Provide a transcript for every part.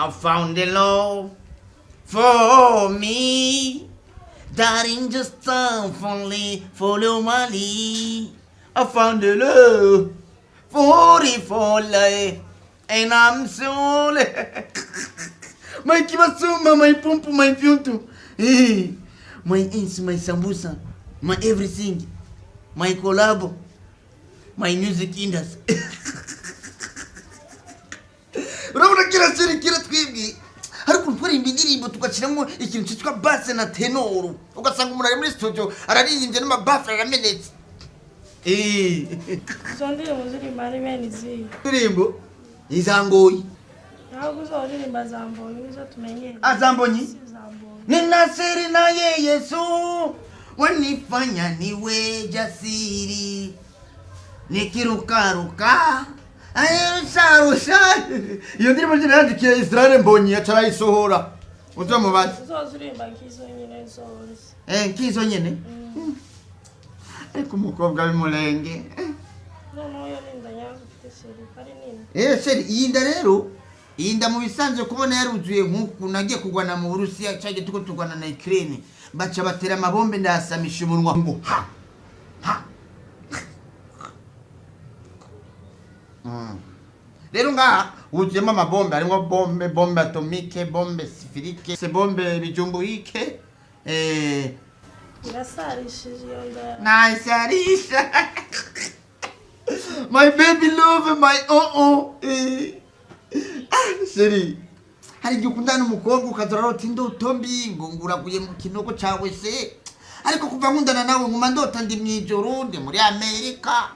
I found the love for me. Darling, just only follow my lead. I found the love for life, and I'm so my kibasuma, my pumpu, my pyuntu, my ins, my sambusa, my everything, my collabo, my music industry. Urabona kira twibwi ariko ntwaririmba indirimbo tugaciramo ikintu cyitwa basse na tenor ugasanga umuntu ari muri studio araririmbye n'amabafra aramenetse. Zonde muzuri mari menizi. Ndirimbo izangoyi. Ntabwo uzoririmba zambonye nizo tumenyere. Azambonyi? Nina siri na ye Yesu wanifanya niwe jasiri nikirukaruka ayirusharusha. Iyo ndirimbo njye yandikiye Israel Mbonyi atarayisohora uzamubaza. Uzoririmba kizo nyine zose. Kizo nyene? Eko umukobwa w'umurenge. No yorinda yafite seri kari nini. Seri iyinda rero iyinda mu bisanzwe kubona yaruzuye nkuko nagiye kugwana mu Burusiya cyaje tuko tugwana na Ukraine baca batera amabombe ndasamisha umunwa ngo ha. Rero nga ujyemo amabombe harimo bombe atomique, bombe sifirike, se bombe bijumbuike. Irasarishije yonda. Nice Arisha. My baby love, my Seri. Hari igihe ukundana n'umukobwa ukazora uti ndoto mbi ngo nguraguye mu kinoko cyawe se. Ariko kuva nkundana nawe nguma ndota ndi mwijoro ndi muri Amerika.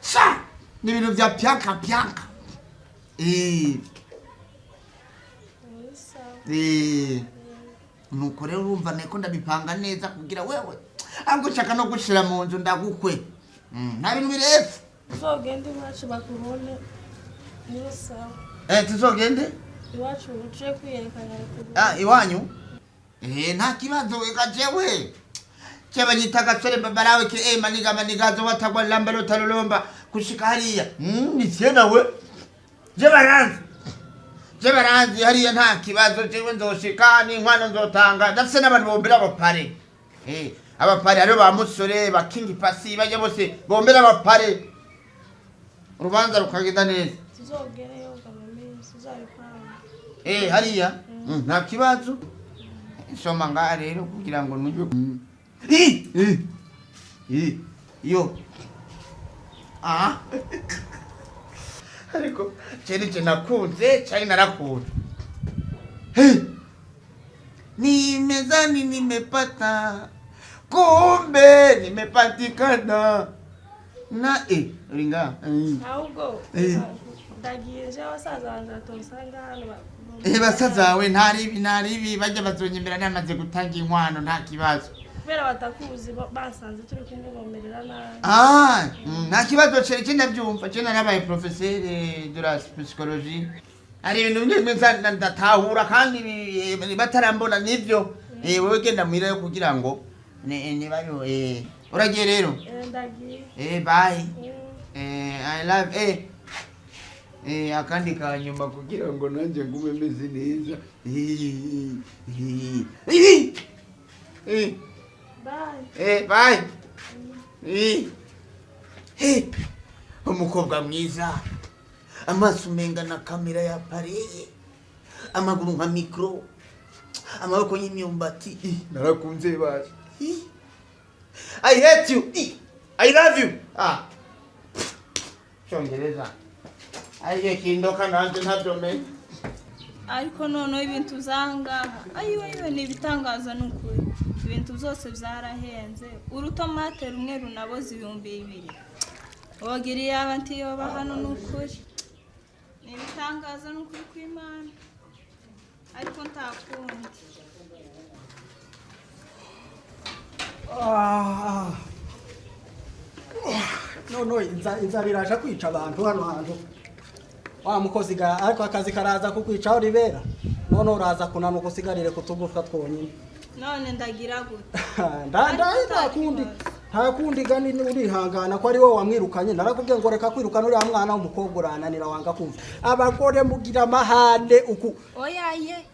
Sha ni ibintu bya pyanka. Nuko rero urumva neko ndabipanga neza kugira wewe ahubwo nshaka no gushira mu nzu ndagukwe. Nta bintu birefu. Uzogende iwacu bakubone niyo sawa. Tuzogende iwacu uciye kwiyerekana. Iwanyu? Nta kibazo weka jewe. Cheba nyitaka sore babarawe ki maniga zo watagwa lambalo talolomba kushika hariya. Ni siena we. Jebaranzi hariya nta kibazo jewe nzoshika ni nkwano nzotanga ndafise n'abantu bombera abapare. Abapare ari ba musore ba King Pasi baje bose bombera abapare. Urubanza rukagenda neza. Tuzogereyo kameme tuzabipanga. Hariya nta kibazo. Soma nga rero kugira ngo nujye. Yo. Ariko chenije nakunze cyane narakunze. Nimezani nimepata kumbe nimepatikana na ringa. Ahubwo ndagiye je abasaza banje atosanga hano. Basaza we ntaribi bajya bazonyembera namaze gutanga inkwano nta kibazo. Kubera batakuzi basanze turi kumwe bomerera nabi. Nta kibazo cyo ndabyumva cyo narabaye professeur de la psychologie. Ari ibintu bimwe ndatahura kandi batarambona nivyo. Wewe genda mwira kugira ngo ni bayo uragiye rero. Ndagiye. Bye. I love akandi kanyuma kugira ngo nanjye ngume meze neza. Bye. Bye. Umukobwa mwiza. Amaso umenga na kamera ya Paris. Amaguru nka micro. Amaboko y'imyumbati. Narakunze baje. I hate you. I love you. Chongereza. Aye kindoka nanje ntabyome. Ariko none ibintu uzangaha. Ayiwe ni bitangaza n'ukuri. Ibintu byose byarahenze. Urutomate rumwe runaboze 2,000. Wagiriye abantu yo bahano n'ukuri. Ni bitangaza n'ukuri kw'Imana. Ariko ntakundi. No inzara iraje kwica abantu hano hantu. Wa mukozi ariko akazi karaza kukwica aho ribera. None uraza kunanuka usigarire kutugufa twonyine. None ndagira gute? Ndanda kundi nta kundi gani urihangana ko ari wowe wamwirukanye narakubwiye ngo reka kwirukana uriya mwana w'umukobwa urananira wanga kumva abagore mugira amahane uku oyaye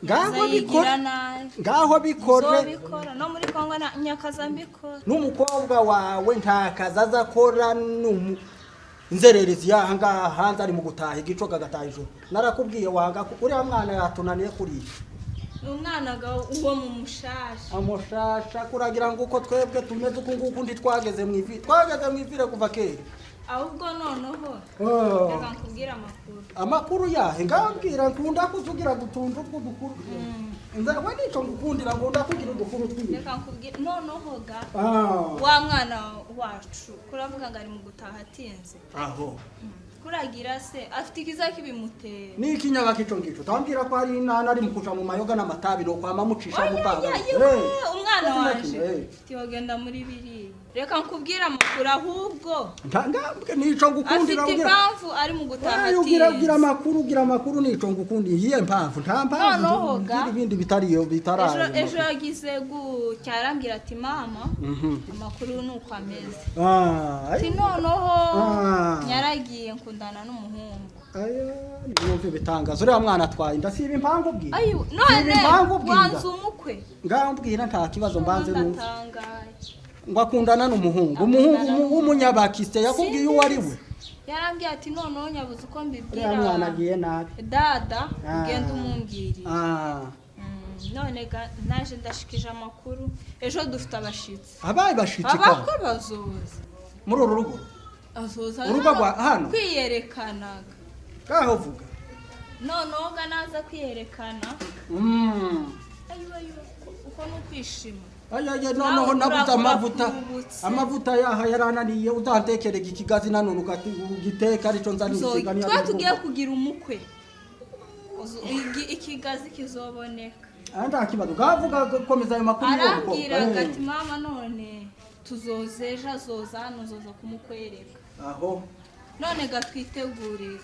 ngaho bikore no muri Kongo na nyakaza mbikora n'umukobwa wawe nta kazi azakora inzererezi yahanga hanze ari mu gutaha igico gagataha ijoro narakubwiye wanga uriya mwana yatunaniye kuriya umwana uwo mu mushasha amushasha kuragira ngo uko twebwe tumeze uko nguko ndi twageze mu ivire kuva kera ahubwo noneho reka nkubwira amakuru yahe ngambwira nkunda kuzugira gutunga udukuru nzawe nico ngukundira ngo ndakugira udukuru twiye reka nkubwira noneho ga wa mwana wacu kuravuga ngo ari mu gutaha atinze aho kuragira se afite ikiza kibimutera ni ikinyaga kico ngico tambira ko ari nana ari mukusha mu mayoga n'amatabi no kwama mucisha mu panga umwana waje tiyogenda muri biri reka nkubwira amakuru ahubwo ntangambwe nico ngukundira afite impamvu ari mu gutaha ati ugira amakuru nico ngukundiye iye mpamvu nta mpamvu ibindi bitariyo bitaraje ejo yagize gucyarambira ati mama amakuru nuko ameze ati noneho nyaragiye nkundana n'umuhungu numva bitangaza uriya mwana atwaye ndasiba impamvu bwira none wanze umukwe ngambwira nta kibazo mbanze numva ngo akundana n'umuhungu w'umunyabakiste yakubwiye uwo ari we yarambwiye ati noneho nyabuze uko mbibwira uriya mwana agiye nabi dada ugenda umumbwirire none naje ndashikije amakuru ejo dufite abashitsi abaye bashitsi abakwe bazoza muri uru rugo azoza urugo rwa hano kwiyerekanaga kaho vuga noneho naza kwiyerekana uko nukwishima ayaye noneho nabuze amavuta yaha yarananiye utantekerega ikigazi nanone ugiteka arico nzanisiga niyo tugiye kugira umukwe ikigazi kizoboneka nta kibazo gavuga komeza ayo makuru arambwira ati mama none tuzozeja azoza hano uzoza kumukwereka aho none gatwitegurire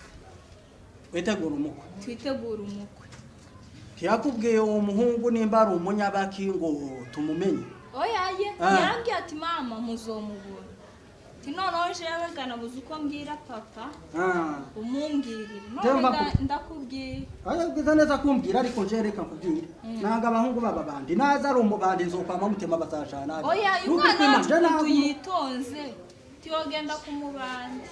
twitegura umukwe yakubwiye uwo muhungu nimba ari umunyabaki ngo tumumenye oyaye yarambwiye ati mama muzomubura ati noneho jewe ganabuze uko mbwira papa umumbwirire none ndakubwiye ayabwiza neza kumbwira ariko nje reka nkubwire nanga abahungu baba bandi naza ari umubandi nzokwama mutema bazashana oyaye umwana tuyitonze tiyogenda kumubandi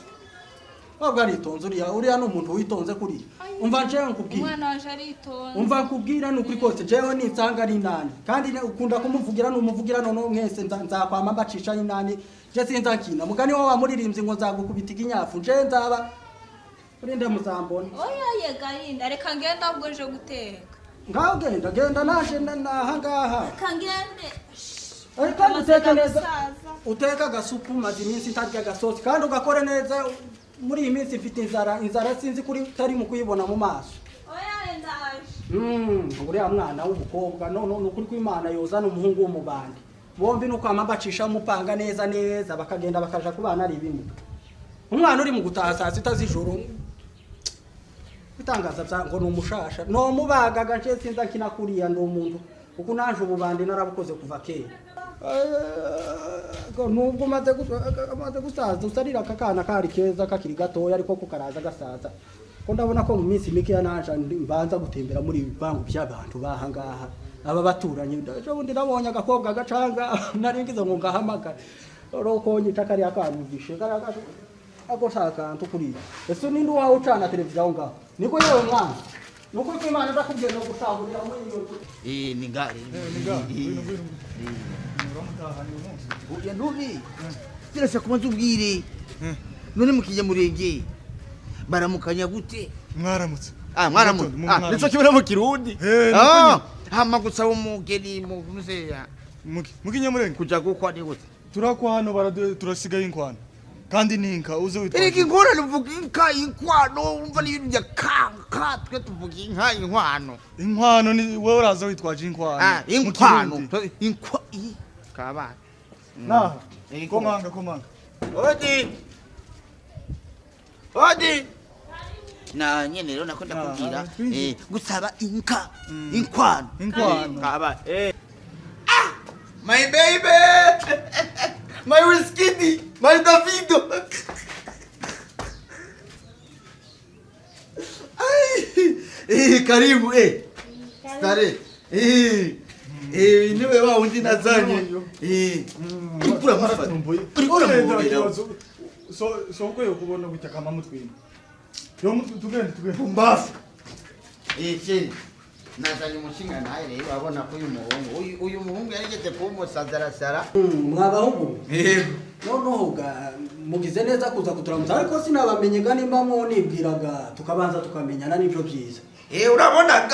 wabwo aritonze uriya n'umuntu witonze kuri umva nje nkubwira umwana waje aritonze umva nkubwira n'ukuri kose jewe nitsanga ari nani kandi ukunda kumuvugira n'umuvugira none mwese nzakwama bacisha inani je sinzakina mugani wawe amuririmbye ngo nzagukubita iginyafu nje nzaba urinde muzambona oyaye gahinda reka ngenda ubwo nje guteka ngaho genda naje nahangaha reka ngende ariko uteka neza uteka gasupu mazi iminsi ntarya gasosi kandi ugakore neza muri iyi minsi mfite inzara sinzi kuri tari mu kuyibona mu maso oyaye ndaje uriya mwana w'umukobwa none ukuri kw'Imana yozana umuhungu w'umubandi bombi nuko amabacisha mupanga neza bakagenda bakaja kubana ari ibintu umwana uri mu gutaha saa sita z'ijoro bitangaza ngo n'umushasha no mubagaga nje sinza kinakuriya ndo umuntu kuko nanje ububandi narabukoze kuva kera nubwo maze gusaza usarira akakana kari keza kakiri gatoya ariko kukaraza gasaza ko ndabona ko mu minsi mike yananje mbanza gutembera muri bibangu by'abantu bahangaha aba baturanye ejo bundi nabonye agakobwa gacanga naringize ngo ngahamagara roko nyita kari akanumvishe ako sakantu kuri ese nindi wawe ucana televiziyo aho ngaho niko yewe mwana nuko Imana ndakubwiye no gushagurira muri iyo ni ngari ya nubi kirasha kumaze ubwire none mukijya murenge baramukanya gute mwaramutse mwaramutse nico kibera mu kirundi hama gusaba umugeni mu muzeya mukinya murenge kuja gukwa ni gute turakwa hano turasigaye inkwano kandi ninka uze witwa iki ngora nuvuga inka inkwano umva ni ibintu bya kanka twe tuvuga inka inkwano ni wowe uraza witwaje inkwano inkwano inkwa kaba komanga odi na nyene rero nakunda kubwira gusaba inkwano kaba my baby My Wizkid, my Davido. Karibu Stare. Niwe wa undi nazanye. Ikura mufata. So kwe kubona gutya kama mutwini. Yo tugende. Pumbafu. Cheni. Nazanye umushinga naye rero abona ko uyu muhungu yarigeze kumusazarasara. Mwabahungu. Yego. Noneho mugize neza kuza kuturamutsa ariko sinabamenye ga nimba nibwiraga tukabanza tukamenyana n'ibyo byiza. Urabona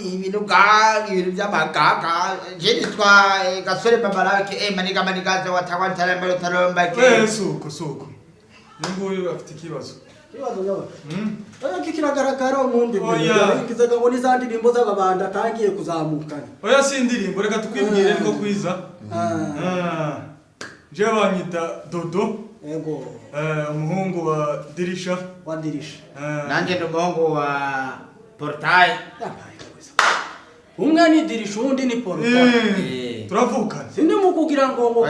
ibintu by'amagaga je nitwa Gasore Babarake manigaza watawantara mbere taromba ke. Suko. Ninguyu afite ikibazo. Kibazo nyaba. Oya kikiragaragara umuntu bikizaga ngo nizandi ndimbo z'ababanda tangiye kuzamukana. Oya sindirimbo reka tukwibwire niko kwiza. Je banyita Dodo. Yego. Umuhungu wa Dirisha. Wa Dirisha. Nanje ndumuhungu wa Portail. Umwe ni Dirisha undi ni Portail. Turavukana. Sindi mukugira ngo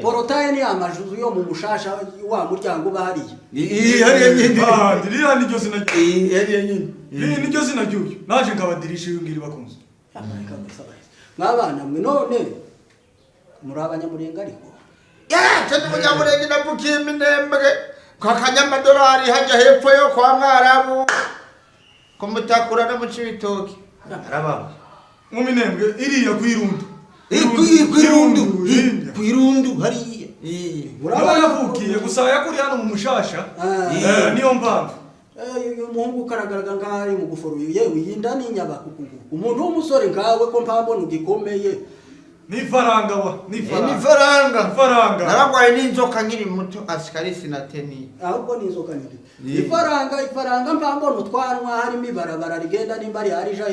Portail ni amajuzu yo mu mushasha wa muryango bahariye. Hariye nyine. Dirira niryo zina. Hariye nyine. Niryo zina ryuyo. Naje nkaba Dirisha yungiri bakunze. Mwabana mwe none muri abanyamurenga ariko. Cyane umunyamurenge navukiye Minembwe kwa Kanyamadolari hajya hepfo yo kwa Mwarabu kumutakura no mu Cibitoki arababa mu Minembwe iriya kwirundu kwirundu hariya murabavukiye gusa yakuri hano mu mushasha niyo mpamvu uyu muhungu karagaragara ngari mu guforo yewe yinda ni nyabakukungu umuntu w'umusore ngawe ko mpambona ugikomeye Nifaranga. Naragwaye n'inzoka nkiri muto asikari sinateni. Ahubwo n'inzoka nyiri. Ifaranga mpambona utwanwa harimo ibarabara rigenda nimbari harija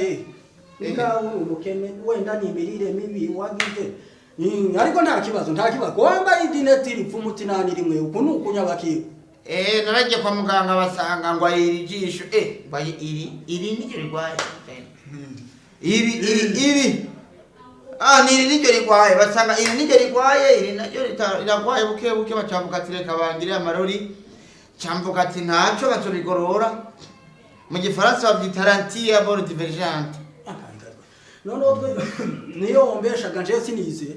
Nika umukene wenda nimirire mibi wagize. Ariko nta kibazo. Wamba internet ripfumuti nani rimwe uko nukunyabaki. Naragiye kwa muganga basanga ngo iri jisho baye iri niryo rigwaye. Iri niri niryo rigwaye basanga iri niryo rigwaye iri naryo riragwaye buke bacambuka tireka bangire amarori cambuka ati ntaco batobigorora mu gifaransa bavyita rentier divergente. None niyo ombeshaga nje sinize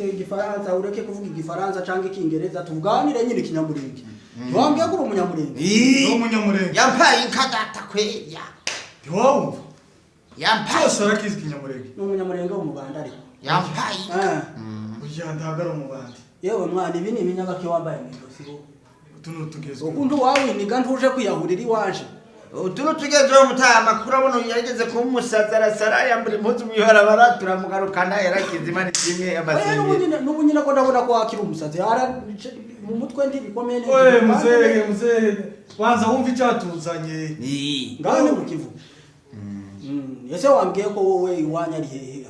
igifaransa ureke kuvuga igifaransa canke ikingereza tuganire nyine kinyamurenge. Wambye kuri umunyamurenge. No umunyamurenge. Yampaye inkadata kweya. Wow. Yampaye sarakizi kinyamurenge. No umunyamurenge wo mubanda ariko. Yampaye. Uya ndagara umubandi. Yewe mwana ibi ni iminyagake wambaye mu ijosi. Utuno tugezwe. Ukuntu wawe niga ntuje kwiyahurira iwaje. Utuno tugezwe mutaha makuru abona yarigeze kumusazarasara yambura impuzu mwiharabara turamugarukana yarakize imana kimwe amasenge. Nubu nyina ko ndabona ko akiri umusazi ara mu mutwe ndi bikomeye. Oye muzehe kwanza wumva icyatuzanye. Ngaho ni mukivu. Ese wambwiye ko wowe iwanya ari hehe?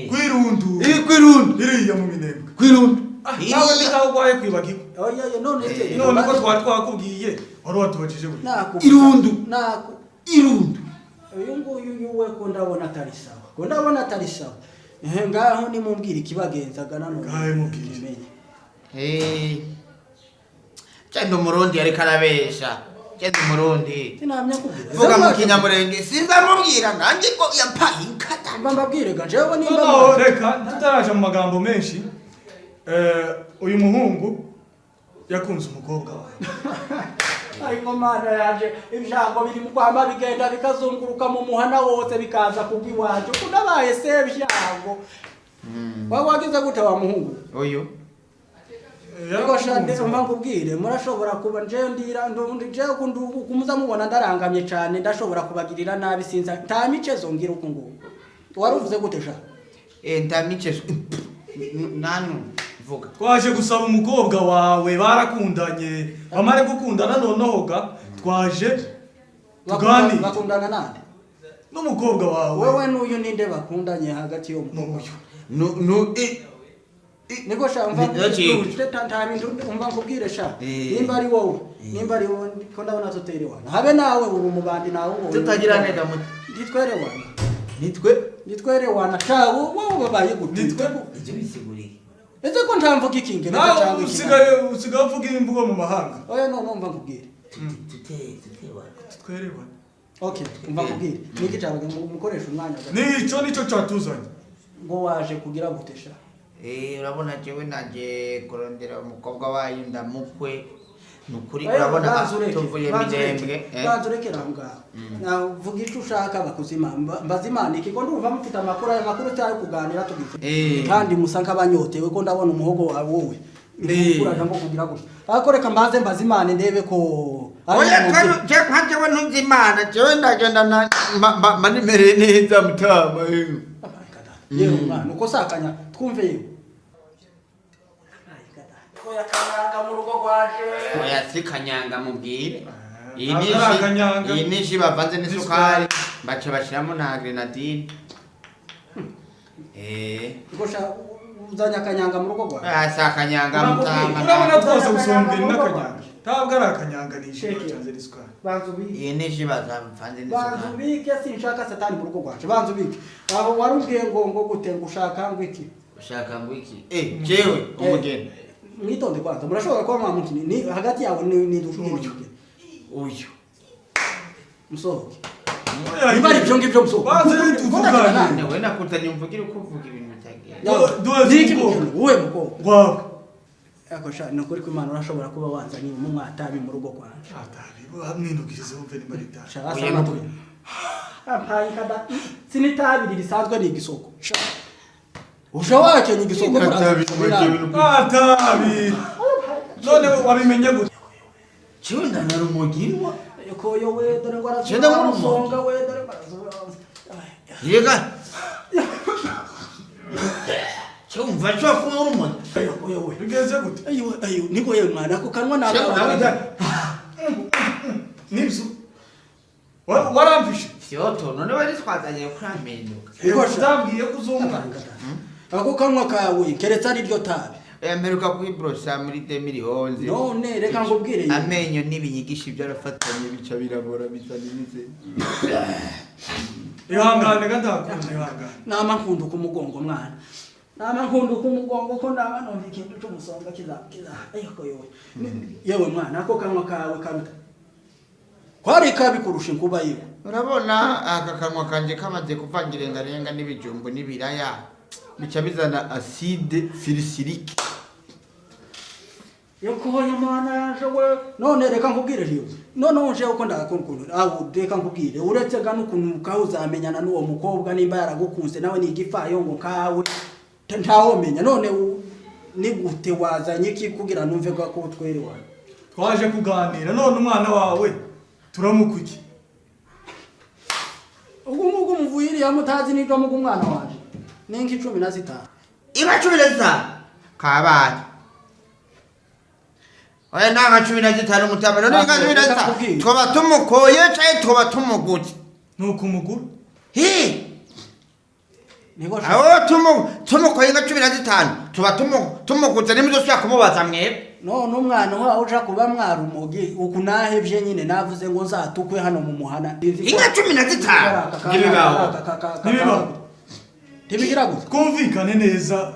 Kwirundu. Kwirundu. Iriya mu Minembwe. Kwirundu. Nawe ndikaho gwaye kwibagiko. Oya none se. None ko twakubwiye wari watubajije buri. Irundu. Irundu. Uyu nguyu we ko ndabona atari sawa. Ko ndabona atari sawa. Ngaho ni mumbwira ikibagenzaga nano. Ngahe mubwire. Cyane umurundi ari karabesha. Cyane umurundi. Sinamya kubwira. Vuga mu kinyamurenge sinzamubwira nganje ko yampaye inkata. Mbambabwire ga jewe nimba. No reka tutaraje mu magambo menshi. Uyu muhungu yakunze umukobwa wawe. Ariko mana yaje ibyango biri mu kwamba bigenda bikazunguruka mu muhana wose bikaza kubwiwaje kudabaye se ibyango. Wagize gute wa muhungu? Oyo. Yego shande umpangubwire murashobora kuba nje ndira nje kumuza mubona ndarangamye cyane ndashobora kubagirira nabi sinza nta micezo ngira uko ngo. Waruvuze gute sha? Nta micezo. Nanu vuga. Twaje gusaba umukobwa wawe barakundanye bamare gukundana nonehoga twaje tuganira. Bakundana nande? N'umukobwa wawe. Wewe n'uyu ninde bakundanye hagati yo n'uyu. Niko sha umva umva nkubwire sha nimba ari wowe ko ndabona tuterewana habe nawe uri umubandi nawe ngo tutagira nega muti nditwerewana nitwere wanashawo wowe babaye gute ibyo bisiguriye ese ko ntamvuga ikinge nawe usigaye uvuga imvugo mu mahanga oya no mva nkubwire twerewa okay mva nkubwire niki cyabaga mukoresha umwanya nico cyatuzanye ngo waje kugira gutesha urabona jewe naje kurondera umukobwa wayo ndamukwe nukuri urabona tuvuye midembwe bazurekera ngaho navuga ico ushaka bakuzima mbazimana iki ko ndumva mufite amakuru ayo makuru cyari kuganira tugize kandi musanka banyotewe ko ndabona umuhogo wawe wowe uraje ngo kugira gutya akoreka mbaze mbazimane ndebe ko oya kandi jewe nuzimana jewe ndagenda manimereye neza mutama yewe mwana uko sakanya twumve yewe oya kanyanga mu rugo rwaje oya si kanyanga mubwire iyi nishi bavanze n'isukari baca bashiramo na grenadine gosha uzanya kanyanga mu rugo rwaje sa kanyanga mutama urabona twose usumbira n'akanyanga ntabwo ari akanyanga nishi bacanze n'isukari banzubike iyi nishi bavanze n'isukari banzubike sinshaka satani mu rugo rwaje banzubike aho warubwiye ngo gute ngo ushaka ngo iki ushaka ngo iki jewe umugeni mwitonde kwanza murashobora kuba mwamukini ni hagati yawe ni dushuye uyu musohoke niba ari byo ngibyo musohoke baze tuvugane we nakutanye umvugire uko uvuga ibintu bitagenda niki uwe mukobwa wawe akosha nukuri ko Imana urashobora kuba wanzaniye mu mwatabi mu rugo kwanje atabi bamwinugirize umve ni marita shaka matwe ampaye kada sinitabi risanzwe ni igisoko usha wake ni igisoko atabi none wabimenye gute cyunda na rumugirwa ko yo we dore ngo cyenda mu songa we dore barazuba yega cyumva cyo kumura umuntu oyo we bigeze gute ayo niko yewe mwana ko kanwa nawe nibyo waramfishe Fyoto none wari twazanye kuramenyuka ego ndabwiye kuzunga ako kanwa kawe keretse ari ryo tabi mperuka kwibrosa muri 2011 none reka ngubwire amenyo n'ibinyigisho byarafatanye bica birabora bisa n'imitse ihangane gandakunda ihangane nama nkundu kumugongo mwana nama nkundu kumugongo ko ndaba none ikintu cy'umusonga kiza ayiko yewe mwana ako kanwa kawe karuta kwari kabikurusha inkuba yiwe urabona aka kanwa kanje kamaze kuvangira ingarenga n'ibijumbo n'ibiraya bica bizana acide sulfurique yokoye mwana yaje we none reka nkubwire ryo none unje uko ndakunkuntu aho reka nkubwire uretse gano ukuntu kaho uzamenyana n'uwo mukobwa nimba yaragukunze nawe ni igifayo ngo kawe ntaho menya none ni gute wazanye iki kugira numve ko twere wawe twaje kuganira none umwana wawe turamukuki ubwo muvuyiri yamutazi nibyo mu umwana waje ninki 15 iba 15 kabanye oya nanga 15 mutabero nanga 15 twoba tumukoye cyaye twoba tumuguti nuko umuguru niko aho tumukoye nka 15 twoba tumuguti nimuzo shaka kumubaza mwebwe none umwana wawe uja kuba mwarumugi ukunahevye nyine navuze ngo nzatukwe hano mu muhana inka 15 nibibaho tibigira gute twumvikane neza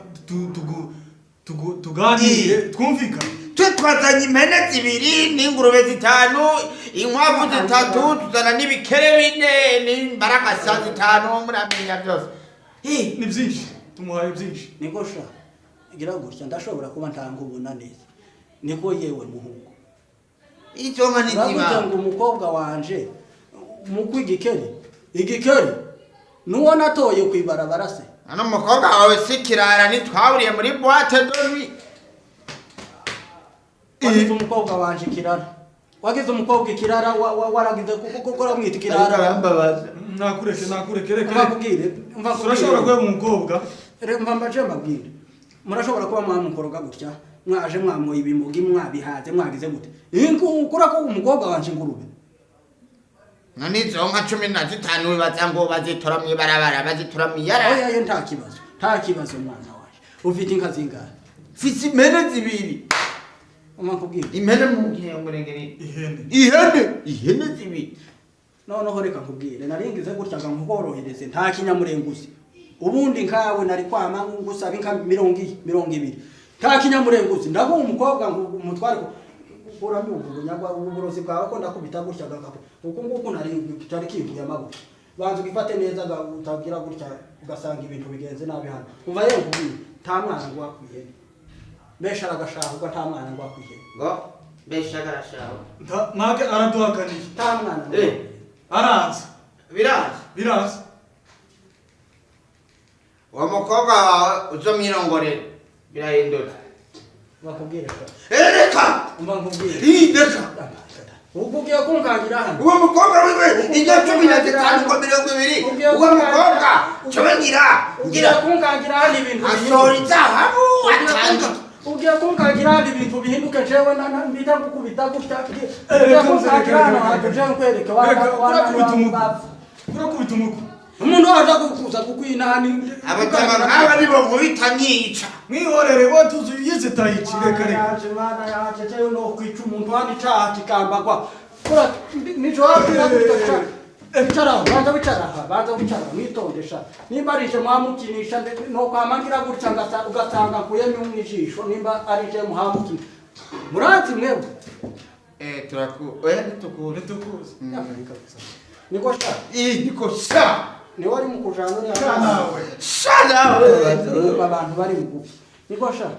tuganire twumvikane twe twazanye impene 2 n'ingurube 5 inkwavu 3 tuzana n'ibikere 4 n'imbaraga 5 muramenya byose ni byinshi tumuhaye byinshi niko sha igira gutya ndashobora kuba ntangubona neza niko yewe muhungu icyo nka nikiba ngo umukobwa wanje igikeri nuwo natoye kwibarabara se ano mukobwa wawe sikirara nitwaburiye muri boîte de nuit wagize umukobwa wanje kirara wagize umukobwa ikirara waragize kuko ramwita kirara arambabaza nakureke reka mbabwire urashobora kuba umukobwa mbaje mbabwire murashobora kuba mwamukoroga gutya mwaje mwamoye ibimugi mwabihaze mwagize gute inkura ko umukobwa wanje ingurube nani zonka 15 wibaza ngo bazitora mwibarabara bazitora mwiyara oya nta kibazo mwana waje ufite inka zingana fisi impene 2 umakubwira impene mu gihe ngurengere ihene 2 noneho reka nkubwire naringize gutya ngo nkuborohereze nta kinyamurenguzi ubundi nkawe nari kwama ngusaba inka 200 nta kinyamurenguzi ndaguha umukobwa ngo umutware kuramo ubunyagwa uburozi bwawe ko ndakubita gutya gakapo uko nguko nari kitari kivuye amaguru banze ugifate neza utagira gutya ugasanga ibintu bigenze nabi hano uva yego kubwira nta mwana ngo akwiye besha agashahurwa nta mwana ngo akwiye ngo besha agashahurwa make araduhakaniye nta mwana araza biraza wa mukobwa wawe uzomwirongorera birahindutse bakubwire reka umva nkubwire reka ugiye kungangira hano uwo mukobwa wiwe ijya 15 ngo 20 uwo mukobwa cyobangira ngira kungangira hano ibintu ashoriza habo atanga ugiye kungangira hano ibintu bihinduke jewe na mbita gukubita gutya ugiye kungangira hano haje nkwereka urakubita umuko umuntu aza kukuza kukwinani abatanga aba nibo nkubita nyica mwihorere watuzu yize tayici reka yaje mana yaje cyo no kwica umuntu hani cyaha kikambagwa kora nijo hafi banza wicara mwitondesha nimba arije mwamukinisha no kwamangira gutya ugatanga kuyemye umwijisho nimba arije muhamukina muranzi mwebwe nitukuze niko sha niko sha ni wari mukujana uri shanawe abantu bari mugufi niko sha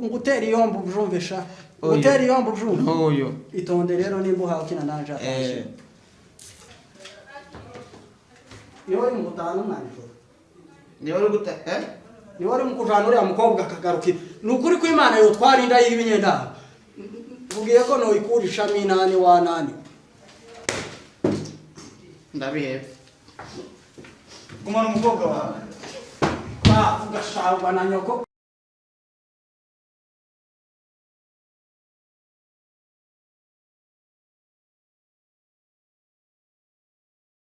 ngutera iyombo ujumvesha ngutera iyombo ujumva oyo itonde rero nimba uhawe kina nanja ni wari mukutana mwanjoro ni wari guta ni wari mukujana uri amukobwa kagarukira nukuri ko Imana yo twarinda y'ibinyenda ugiye ko no ikurisha minani wa nani ndabihebe gumana umukobwa wawe ugashagwa na nyoko